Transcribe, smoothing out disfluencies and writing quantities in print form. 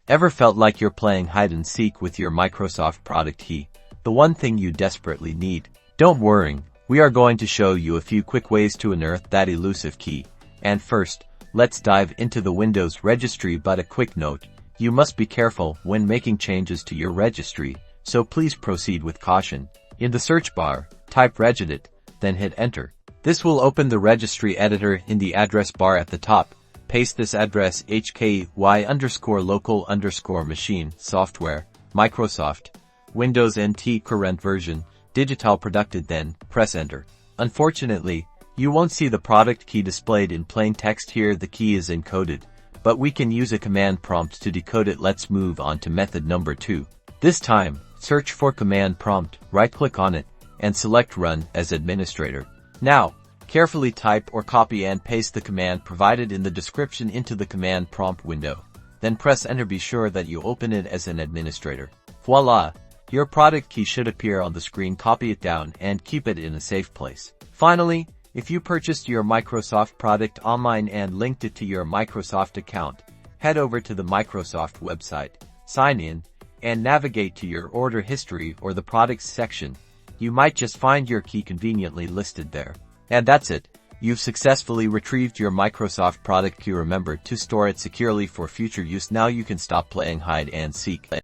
Ever felt like you're playing hide and seek with your Microsoft product key? The one thing you desperately need? Don't worry, we are going to show you a few quick ways to unearth that elusive key. And first, let's dive into the Windows registry. But a quick note, you must be careful when making changes to your registry, so please proceed with caution. In the search bar, type regedit, then hit enter. This will open the registry editor. In the address bar at the top, paste this address: HKY_local_machine software, Microsoft, Windows NT current version, digital producted, then press enter. Unfortunately, you won't see the product key displayed in plain text here. The key is encoded, but we can use a command prompt to decode it. Let's move on to method number 2. This time, search for command prompt, right-click on it, and select Run as administrator. Now, carefully type or copy and paste the command provided in the description into the command prompt window. Then press enter. Be sure that you open it as an administrator. Voila! Your product key should appear on the screen. Copy it down and keep it in a safe place. Finally, if you purchased your Microsoft product online and linked it to your Microsoft account, head over to the Microsoft website, sign in, and navigate to your order history or the products section. You might just find your key conveniently listed there. And that's it. You've successfully retrieved your Microsoft product key. Remember to store it securely for future use. Now you can stop playing hide and seek.